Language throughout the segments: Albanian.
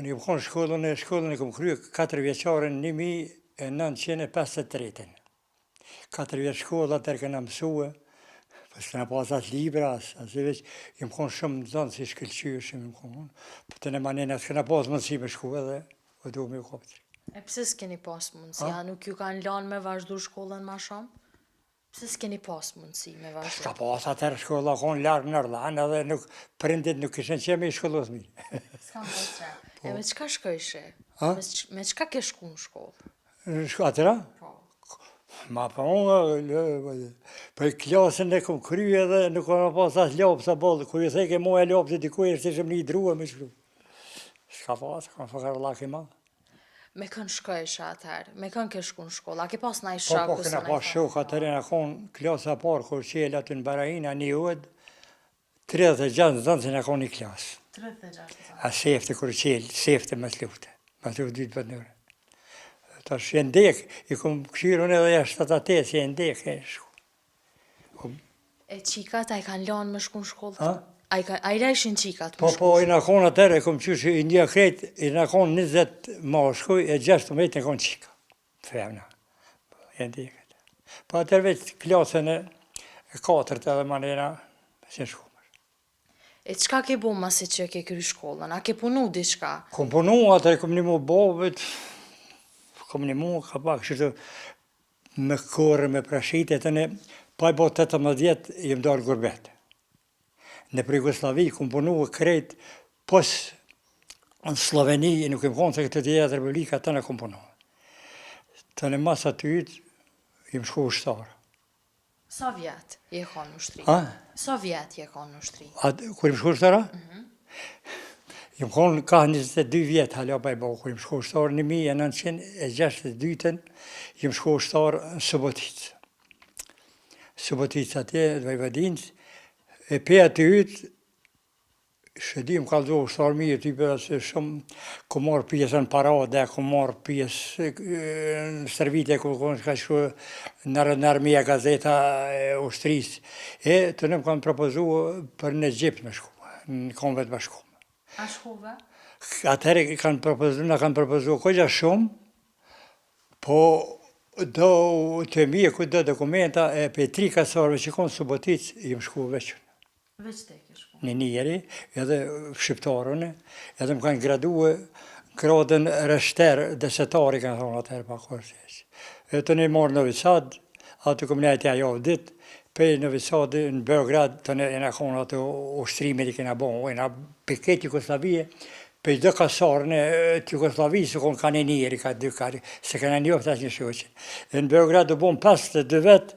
Një më konë shkollën e kom krye 4 vjeqare në 1953. 4 vjeç shkolla atër këna mësue, pas këna pas atë libra, asë veç, i më konë shumë zonë si shkëllqyëshim, më konë, për të në manena, s'këna pas mundësi me shku edhe, o du me u koptër. E pse s'keni pas mundësi? A nuk ju kanë lanë me vazhdu shkollën ma shumë? Pse s'keni pas mundësi me vazhdu? S'ka pas atër shkolla konë largë në Rëdhan, edhe nuk, prindit nuk ishen që me i shkollos mirë. S'kam pas që. E me qka shkojshe? Me qka ke shku në shkollë? Atëra? Ma pa unë, për klasën e kom krye dhe nuk kam pas asë lopë sa bollë, kur ju theke moja lopë të dikuj, është ishëm një drua me shkru. S'ka pas, kam fakar laki ma. Me kënë shkojshe atëherë? Me kënë ke shku në shkollë? A ke pas na i Po, shaku? këna pas shok atëre në konë klasa parë, kur qelë aty në Barajina, një ued, 36 zonë që në konë një klasë. 36 A sefte kur qelë, sefte me slufte, me të dytë për nëre. Tash e ndek, i kom këshirën edhe jashtë 78, si e ndek e shku. E qikat, a i kanë lanë me shku në shkollë? A i rejshin qikat me shku? Po, i në konë atërë, e kom qyshë, i një krejt, i në konë 20 mashkuj, e 16 në konë qika. Femna, e ndeket. Po atër veç klasën e 4 edhe manera, si shku. E qka ke bu masi që ke kry shkollën? A ke punu diçka? Kom punu atër, kom një mu bobet, kom një mu, ka pak që të me kore, me prashitet, e në pa i bo 18, jem darë gurbet. Në për Jugoslavi, kom punu krejt, pos në Sloveni, nuk jem konë se këtë tjetë republika, të në kom punu. Të në mas atyt, jem shku ushtarë. Sa vjetë je konë në ushtri? Sa vjetë je konë në ushtri? Kur jem shku ushtara? Jem konë ka 22 vjetë hala pa i bo, kur jem shku ushtarë 1962, jem shku ushtarë në Suboticë. Suboticë atje, Vojvodinës, e pe atyt, shëdi më kalëzo ushtarë mirë, ty për asë shumë, ku marë pjesën parade, ku marë pjesë në servite, ku ka shku në armija gazeta e ushtrisë. E të nëmë kanë propozu për në Egjipt me shku, në konvet me shku. A shkuve? Atëherë në kanë propozu kogja shumë, po do të mje këtë do dokumenta e për 3 kasarve që konë Suboticë, jem shku veqën. Veç te ke shku? Një njeri, edhe shqiptarën, edhe më kanë gradue gradën rështerë, desetari kanë thonë atëherë pa kërësjes. E të ne marë Novi Sad, atë këmë nejtë javë ditë, pe Novi Sad në Beograd, të ne në konë atë ushtrimit i kena bon, e në piket Jugoslavie, pe dhe kasarën e të Jugoslavi, se konë kanë e njeri, ka dy kari, se kanë njoftë ashtë një shoqin. Në Beograd do bon 52 vetë,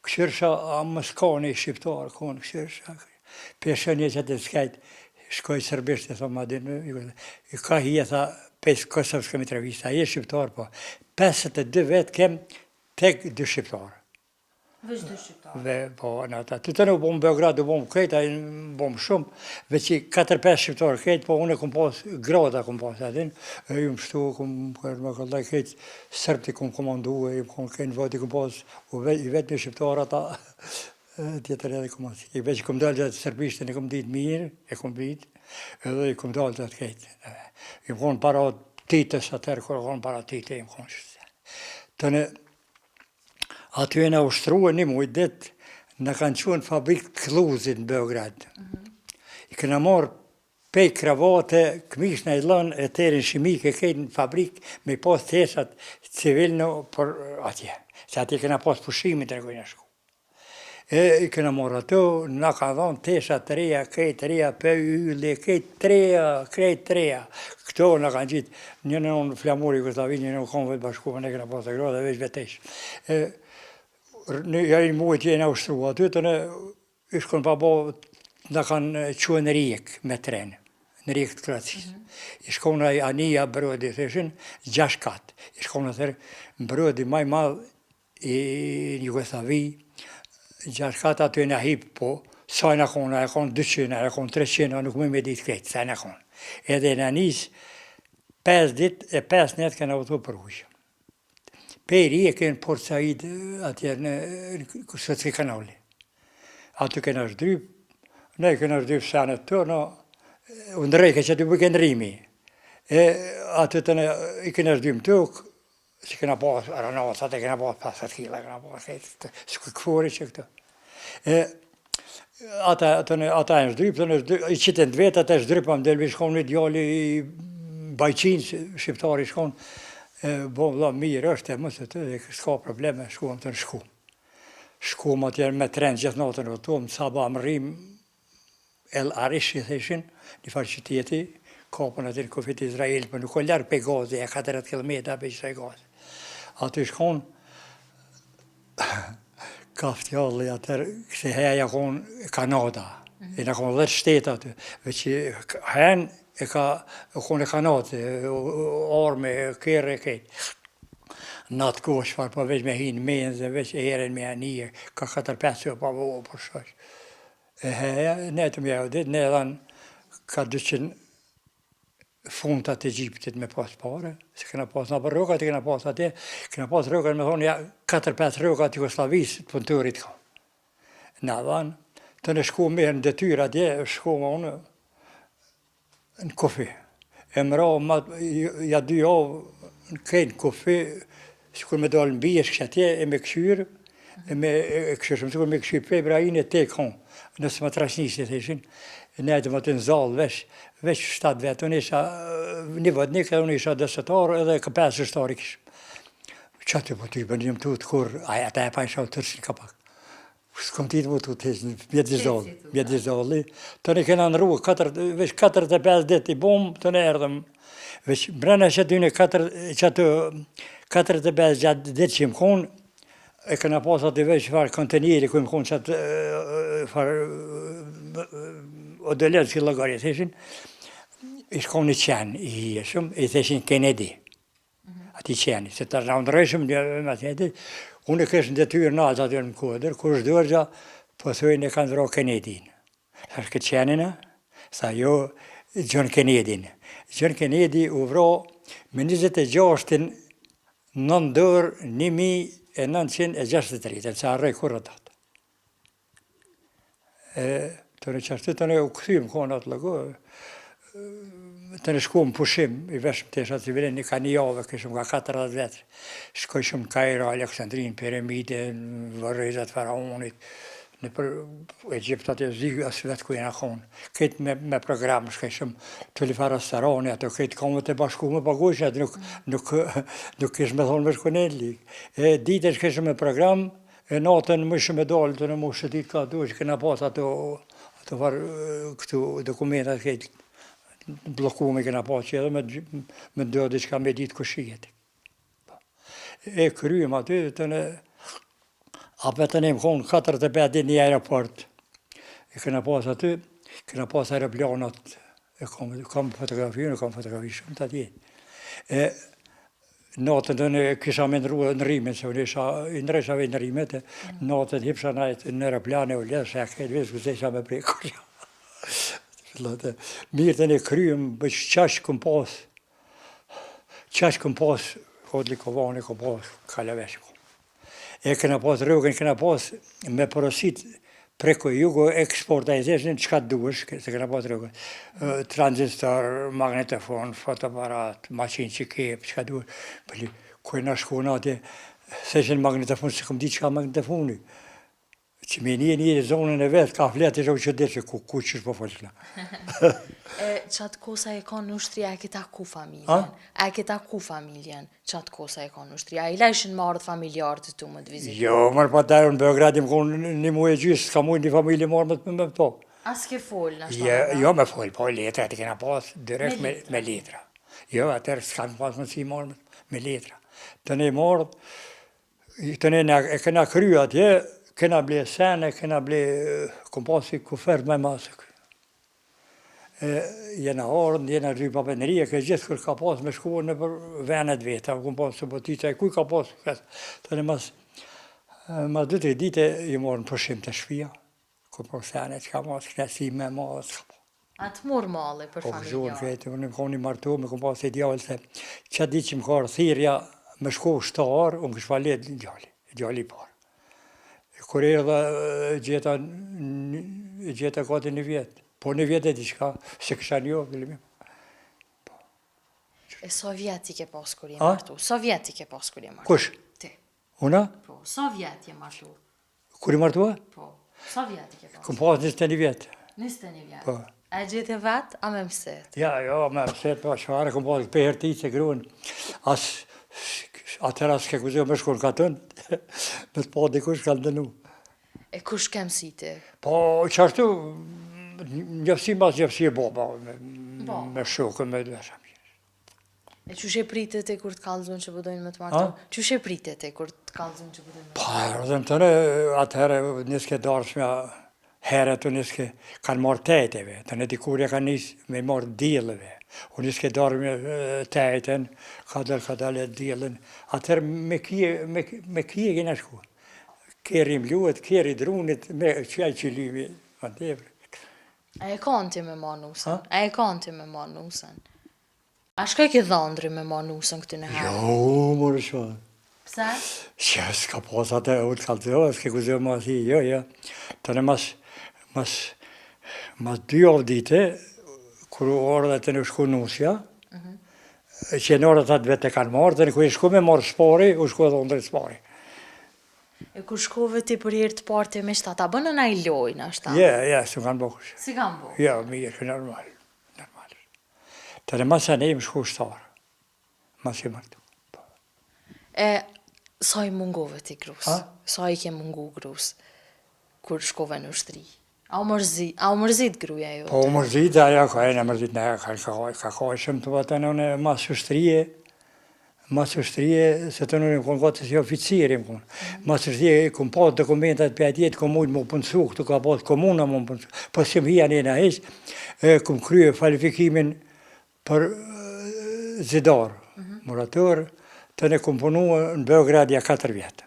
këshirsha a mëskani shqiptarë, konë këshirsha. Peshën një që të skajt, shkoj sërbisht, e thonë adin, i ka hi e tha, 5 Kosovës kemi trevista, je shqiptarë, po, 52 vetë kem tek 2 shqiptarë. Veç 2 shqiptarë? Dhe, po, në ata, të të në u bom Beograd, u bom krejta, u bom shumë, veç i 4-5 shqiptarë krejt, po unë e kom pas, grada kom pas, adin, e ju më shtu, kom më këllaj krejt, sërbti kom komandu, e ju kom krejt në vati kom pas, i vetë një shqiptarë ata, tjetër edhe kom asë. I veç kom dalë gjatë sërbishtën, e kom ditë mirë, e kom bitë, edhe i kom dalë gjatë krejtë. I më konë para titës atërë, kërë konë para titë, i më konë shështë. Të në, aty e në ushtruë një mujtë ditë, në kanë qënë fabrikë Kluzit në Beograd. I këna morë pej kravate, këmish në i lënë e terin shimike, kejtë në fabrikë, me pas tesat civilnë për atje. Se atje këna pas pushimit të regojnë shku. E i këna morë ato, në ka dhonë tesha të reja, krejt të reja, për ylle, krejt të reja. Këto në kanë gjitë, një në flamuri Jugoslavi, një në konvet bashkuve, në këna pas të grada, veç vetesh. Në jarin mujt jena ushtru aty, të në ishkon pa bo, në kanë qua në rijek me trenë, në rijek të Kracis. Ishkon në anija brodi, të ishin 6 katë. Ishkon në thërë, brodi maj madhë i Jugoslavi, 6 katë aty në hip, po, sa në konë, e konë 200, e konë 300, nuk me ditë kretë, sa në konë. Edhe në njësë 5 ditë e 5 netë kënë auto për ujë. Peri e kënë Port Said atje në Sotski kanali. Aty kënë është dryp, ne kënë është dryp sanët të, në ndrejke që të bëjke ndrimi. Aty të ne I kena shdym tokë, që kena pas aranasat, e kena pas 50 kila, kena pas këfori që këtë. Ata e shdryp, I qitën të vetë, ata e shdryp, më delvi shkon një djalli I Bajqin, shqiptari shkon, bo vëlla mirë është e mësë të, s'ka probleme, shkuam të në shku. Shkuam atje me tren gjithë natën rëtum, saba më rrim, El Arish I theshin, një farë qyteti, kapën atë në kufit Izrael, për nuk o lërë pe gazi, e 40 km për qëtaj gazi. Aty shkon, ka ftjalli atër, këse heja konë Kanada, e në konë 10 shtetë aty, veç hen e konë e Kanadë, arme, kërë e kejtë. Në atë kohë shfarë, po veç me hinë menze, veç e eren me anije, ka 4-5 pa vohë, po shosh. E heja, ne të mja udit, ne edhanë ka 200 funtat e Egjiptit me pas pare, se kena pas në për rrokat, kena pas atje, kena pas rrokat me thonë, ja, 4-5 rrokat Jugoslavisë të punëturit ka. Në dhanë, të në shku mirë në detyra atje, shku më unë në kufi. E mëra, ja 2 javë, në kejnë kufi, sikur me dalë në bjesh kështë atje, e me këshyrë, e me këshyrë, sikur me këshyrë pe Ibrahim e te konë, nësë më trasnisi, theshin, ne të më të nëzallë veç 7 vetë, unë isha një vëdnik, unë isha desetar edhe 5 shtari kishë. Qa të po të I bënjëm të kur, ata e pa isha të tërsin kapak. S'kom ti të më të tërsin, mjetë zalli. Të ne kena në rrugë, veç 45 dit I bom, të ne erdhëm. Veç brenda që ty në 45 gjatë dit që më konë, e këna pas atë veç farë kontenjeri, ku më konë qatë farë odelet që lëgari, theshin, I shkon një qenë I hieshëm, I theshin Kennedy, ati qeni, se të rëndrëshëm një me tjeti, unë kështë në detyrë në altë aty në kodër, kur është dërgja, po thujnë e kanë dhro Kennedy-në. Sa është këtë qenina, sa jo John Kennedy-në. John Kennedy u vro me 26-in 9 dorë 1963, që arrej kur atë. Të në qashtu të në u këthym kona atë lëgo, të në shkumë pushim, I veshëm të esha civilin, ka një javë, këshëm ka 40 vetë, shkojshëm Kairo, Aleksandrin, Piramide, në vërrezat faraonit, në për Egjiptat e zi, asë vetë ku jena konë. Këtë me program, shkojshëm të lifar restorani, ato këtë komët e bashku me pagushat, nuk kishë me thonë me shkonelli. Dite shkojshëm me program, e natën më shumë e dalë të në mu shëtit ka duhe, që këna pas ato këtu dokumentat këtë blokume këna pas që edhe me do diçka me ditë këshijet. E kryem aty të në apetën e më konë 45 dit një aeroport. E këna pas aty, këna pas aeroplanat, e kam fotografi shumë të atje. Natën të në kisha me ndru në rimet, se unë ndresha vej në rimet, natën hipsha në aeroplane u ledhë, se a këtë vizë këse isha me prekur. Mirë të në kryem, bëq qash këm pas, hodli kovane këm pas, kalavesh. E këna pas rrugën, këna pas me porosit preko jugo eksportajzeshin qka të duesh, se këna pas rrugën. Tranzistor, magnetofon, fotoaparat, maqin që kep, qka duesh. Pëlli, ku e na shkona atje, se shenë magnetofon, se këm di qka magnetofoni. Që me një zonën e vetë, ka fletë i shokë që dhe që ku qështë po folshna. Qatë kosa e ka në ushtria, e këta ku familjen? E këta ku familjen, qatë kosa e ka në ushtria? I lejshin më ardhë familjarë të tu më të vizitë? Jo, mërë pa dajrë në Beograd, më konë një muaj e gjysë, s'ka mujë një familje marë me po. A s'ke folë në shtë? Jo, me folë, po letra, të kena pas direkt me letra. Jo, atër s'ka në pas mësi marë me letra. Të ne marë, të ne e kena kry atje, kena ble sene, kena ble kompasi kufert me masë. Jena ardhë, jena rry papenëria, ke gjithë kër ka pas me shkuar në për venet veta, kom pas së botica, kuj ka pas, të në mas 2-3 dite i morë në përshim të shpia, kom pas sene që ka mas, knesi me mas. A të morë male për familjarë? Po vëzhurë këtë, unë më koni martu, me kom pas e djallë, se që di që më ka thirja me shku shtarë, unë kështë falet djali i parë. Kur e dhe gjeta gati 1 vjetë. Po 1 vjetë e diqka, se kësha një, E sa vjet i ke pas kur je martu? Sa vjet i ke pas kur je martu? Kush? Ti. Una? Po, sa vjet je martu? Kur i martua? Po, sa vjet i ke pas? Kom pas 21 vjetë. 21 vjet. Po. E gjithë vet, a me mësit? Ja, jo, me mëset, po, shfare, kom pas për herti se gruën. Atëra s'ke kuzio me shkon katën, me të pa dikush ka ndënu. E kush ke mësiti? Po, qashtu, njëfsi mas njëfsi e boba, Po. me shokën, me dvesha. E qyshe pritet e kur të kallëzun që pëdojnë me të martu? Qyshe pritet e kur të kallëzun që pëdojnë me të martu? Pa, rëdhëm tëne, atëherë niske darshmja, herë të niske kanë marrë tejteve, të në dikurja kanë nisë me marrë djelëve. Unë niske darshmja tejten, ka dalë e djelën. Atëherë me kje kena shku. Keri mluet, keri drunit, me qaj qilimi, ma tepër. A e kanë ti me ma nusën? A e kanë ti me ma nusën? A shka ke dhëndri me ma nusën këtë në herë? Jo, mërë shfarë. Pse? Që s'ka pas atë u të kalëzohë, s'ke kuzio ma thi, jo. Të në mas 2 javë dite, kur orë dhe të në shku nusja, që në orë të atë vete kanë marrë, të në ku i shku me marrë spari, u shku edhe ndër spari. E kur shkove ti për herë të partë me shta, ta bënë na i lojnë, ashta? Ja, s'u kanë bëkush. Si kam bo? Ja, mirë, normal. Të në mas e ne im shku shtarë, mas i martu. E, sa i mungove ti grus? Sa i ke mungu grus, kur shkove në ushtri? A u mërzit gruja jo? Po, mërzit, aja ka e në mërzit, ne ka kajshëm të batën në mas ushtrije, se të nërim konë gati si oficirim konë. Mas ushtrije, kom pas dokumentat për atjetë, kom mujtë më pënsu, këtu ka pas komuna më pënsu. Po si më hija njëna heqë, kom krye kvalifikimin për zidar, murator, të ne kom punu në Beogradja 4 vjetë.